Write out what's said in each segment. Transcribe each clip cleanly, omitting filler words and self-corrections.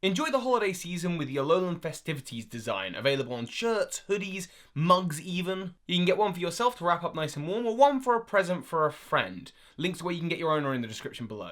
Enjoy the holiday season with the Alolan festivities design, available on shirts, hoodies, mugs even. You can get one for yourself to wrap up nice and warm, or one for a present for a friend. Links to where you can get your own are in the description below.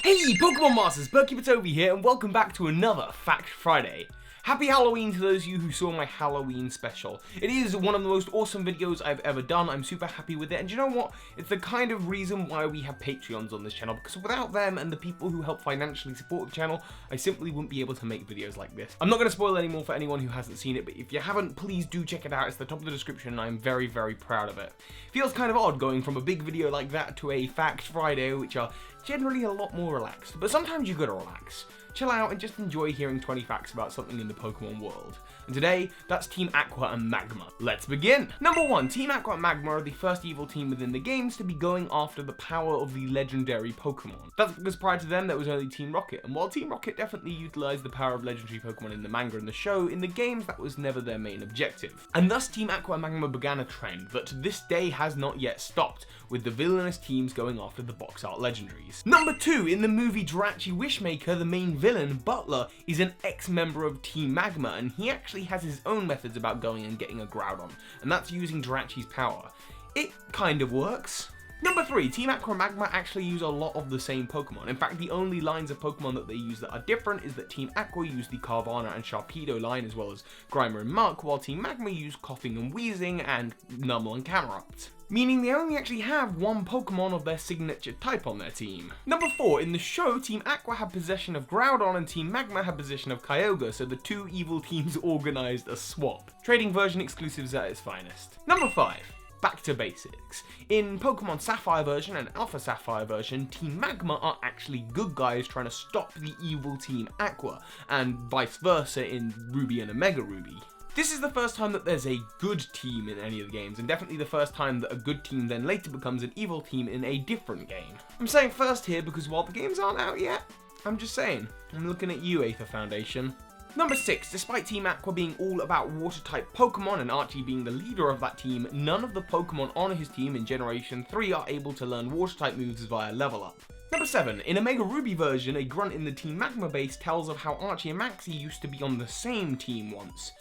Hey Pokemon Masters, Birdkeepertoby here, and welcome back to another Fact Friday. Happy Halloween to those of you who saw my Halloween special. It is one of the most awesome videos I've ever done. I'm super happy with it, and you know what? It's the kind of reason why we have Patreons on this channel, because without them and the people who help financially support the channel, I simply wouldn't be able to make videos like this. I'm not going to spoil any more for anyone who hasn't seen it, but if you haven't, please do check it out. It's at the top of the description, and I'm very, very proud of it. Feels kind of odd going from a big video like that to a Fact Friday, which are generally a lot more relaxed, but sometimes you gotta relax. Chill out and just enjoy hearing 20 facts about something in the Pokemon world. And today, that's Team Aqua and Magma. Let's begin! Number 1, Team Aqua and Magma are the first evil team within the games to be going after the power of the legendary Pokemon. That's because prior to them, there was only Team Rocket, and while Team Rocket definitely utilised the power of legendary Pokemon in the manga and the show, in the games that was never their main objective. And thus Team Aqua and Magma began a trend that to this day has not yet stopped, with the villainous teams going after the box art legendaries. Number 2, in the movie Jirachi Wishmaker, the main villain, Butler, is an ex-member of Team Magma, and he actually has his own methods about going and getting a Groudon, and that's using Jirachi's power. It kind of works. Number 3, Team Aqua and Magma actually use a lot of the same Pokemon. In fact, the only lines of Pokemon that they use that are different is that Team Aqua use the Carvanha and Sharpedo line, as well as Grimer and Muk, while Team Magma use Coughing and Wheezing and Numel and Camerupt. Meaning they only actually have one Pokemon of their signature type on their team. Number 4, in the show, Team Aqua had possession of Groudon and Team Magma had possession of Kyogre, so the two evil teams organised a swap. Trading version exclusives at its finest. Number 5. Back to basics. In Pokemon Sapphire version and Alpha Sapphire version, Team Magma are actually good guys trying to stop the evil Team Aqua, and vice versa in Ruby and Omega Ruby. This is the first time that there's a good team in any of the games, and definitely the first time that a good team then later becomes an evil team in a different game. I'm saying first here because while the games aren't out yet, I'm just saying. I'm looking at you, Aether Foundation. Number 6, despite Team Aqua being all about water-type Pokemon and Archie being the leader of that team, none of the Pokemon on his team in Generation 3 are able to learn water-type moves via level up. Number 7, in Omega Ruby version, a grunt in the Team Magma base tells of how Archie and Maxie used to be on the same team once.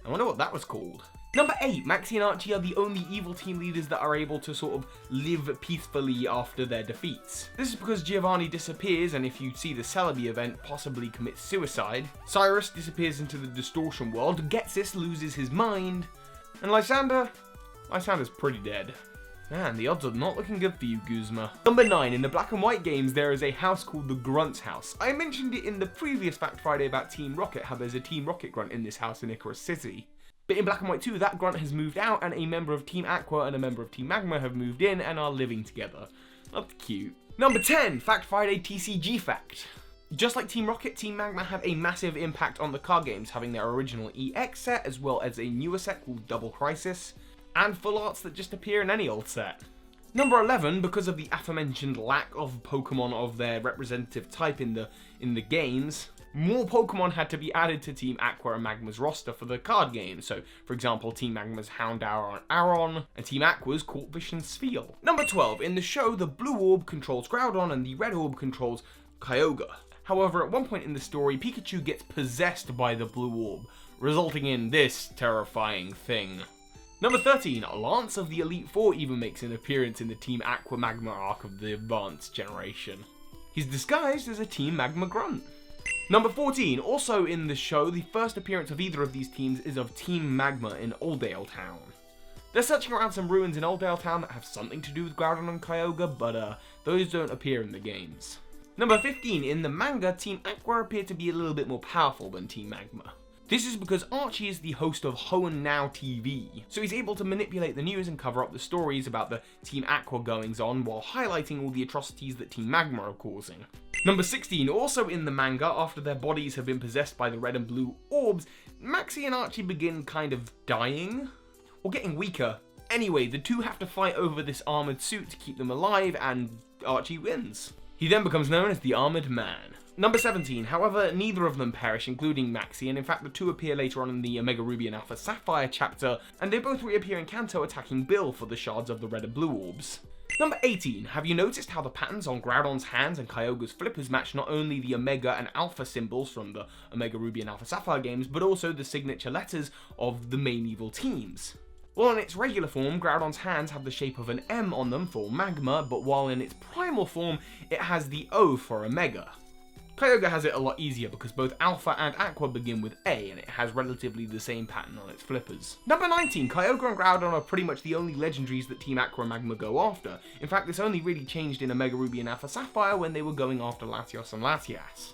I wonder what that was called. Number 8, Maxie and Archie are the only evil team leaders that are able to sort of live peacefully after their defeats. This is because Giovanni disappears, and if you see the Celebi event, possibly commits suicide. Cyrus disappears into the distortion world, Getsis loses his mind, and Lysander's pretty dead. Man, the odds are not looking good for you, Guzma. Number 9, in the Black and White games, there is a house called the Grunt's House. I mentioned it in the previous Fact Friday about Team Rocket, how there's a Team Rocket grunt in this house in Icarus City. But in Black and White 2, that grunt has moved out, and a member of Team Aqua and a member of Team Magma have moved in and are living together. That's cute. Number 10, Fact Friday TCG Fact. Just like Team Rocket, Team Magma had a massive impact on the card games, having their original EX set, as well as a newer set called Double Crisis, and full arts that just appear in any old set. Number 11, because of the aforementioned lack of Pokemon of their representative type in the games, more Pokemon had to be added to Team Aqua and Magma's roster for the card games. So, for example, Team Magma's Houndour and Aron, and Team Aqua's Corphish and Spheal. Number 12, in the show, the blue orb controls Groudon and the red orb controls Kyogre. However, at one point in the story, Pikachu gets possessed by the blue orb, resulting in this terrifying thing. Number 13, Lance of the Elite Four even makes an appearance in the Team Aqua Magma arc of the Advanced generation. He's disguised as a Team Magma grunt. Number 14, also in the show, the first appearance of either of these teams is of Team Magma in Oldale Town. They're searching around some ruins in Oldale Town that have something to do with Groudon and Kyogre, but those don't appear in the games. Number 15, in the manga, Team Aqua appear to be a little bit more powerful than Team Magma. This is because Archie is the host of Hoenn Now TV, so he's able to manipulate the news and cover up the stories about the Team Aqua goings on while highlighting all the atrocities that Team Magma are causing. Number 16, also in the manga, after their bodies have been possessed by the red and blue orbs, Maxie and Archie begin kind of dying, or getting weaker. Anyway, the two have to fight over this armoured suit to keep them alive, and Archie wins. He then becomes known as the Armoured Man. Number 17, however, neither of them perish, including Maxie, and in fact the two appear later on in the Omega Ruby and Alpha Sapphire chapter, and they both reappear in Kanto attacking Bill for the shards of the red and blue orbs. Number 18, have you noticed how the patterns on Groudon's hands and Kyogre's flippers match not only the Omega and Alpha symbols from the Omega Ruby and Alpha Sapphire games, but also the signature letters of the main evil teams? Well, in its regular form, Groudon's hands have the shape of an M on them for Magma, but while in its primal form, it has the O for Omega. Kyogre has it a lot easier because both Alpha and Aqua begin with A, and it has relatively the same pattern on its flippers. Number 19, Kyogre and Groudon are pretty much the only legendaries that Team Aqua and Magma go after. In fact, this only really changed in Omega Ruby and Alpha Sapphire when they were going after Latios and Latias.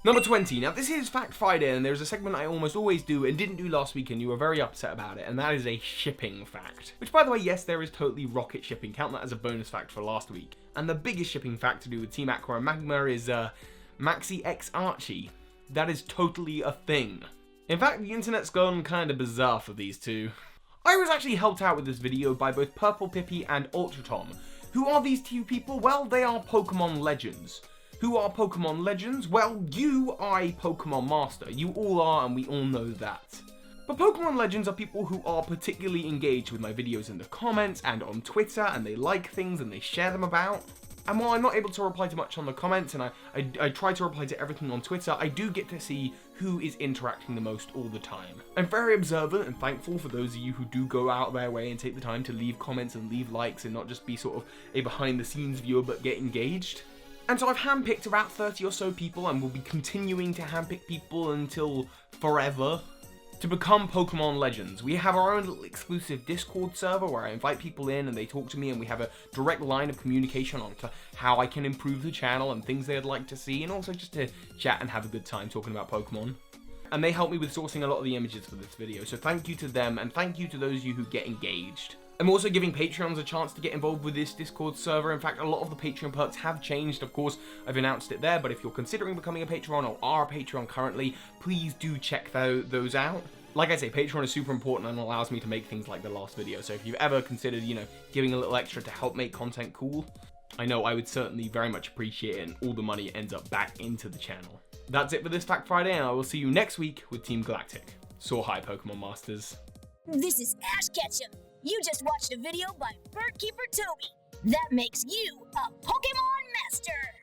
Number 20, now this is Fact Friday, and there's a segment I almost always do and didn't do last week, and you were very upset about it, and that is a shipping fact. Which, by the way, yes, there is totally rocket shipping, count that as a bonus fact for last week. And the biggest shipping fact to do with Team Aqua and Magma is, Maxi X Archie. That is totally a thing. In fact, the internet's gone kinda bizarre for these two. I was actually helped out with this video by both Purple Pippi and Ultra Tom. Who are these two people? Well, they are Pokemon legends. Who are Pokemon legends? Well, you are a Pokemon master. You all are, and we all know that. But Pokemon legends are people who are particularly engaged with my videos in the comments and on Twitter, and they like things and they share them about. And while I'm not able to reply to much on the comments, and I try to reply to everything on Twitter, I do get to see who is interacting the most all the time. I'm very observant and thankful for those of you who do go out their way and take the time to leave comments and leave likes and not just be sort of a behind the scenes viewer but get engaged. And so I've handpicked about 30 or so people, and will be continuing to handpick people until forever, to become Pokemon legends. We have our own little exclusive Discord server where I invite people in and they talk to me, and we have a direct line of communication on to how I can improve the channel and things they'd like to see, and also just to chat and have a good time talking about Pokemon. And they help me with sourcing a lot of the images for this video, so thank you to them, and thank you to those of you who get engaged. I'm also giving Patreons a chance to get involved with this Discord server. In fact, a lot of the Patreon perks have changed. Of course, I've announced it there, but if you're considering becoming a Patreon or are a Patreon currently, please do check those out. Like I say, Patreon is super important and allows me to make things like the last video, so if you've ever considered, giving a little extra to help make content cool, I know I would certainly very much appreciate it, and all the money ends up back into the channel. That's it for this Fact Friday, and I will see you next week with Team Galactic. So hi, Pokemon Masters. This is Ash Ketchum. You just watched a video by Birdkeepertoby. That makes you a Pokemon Master!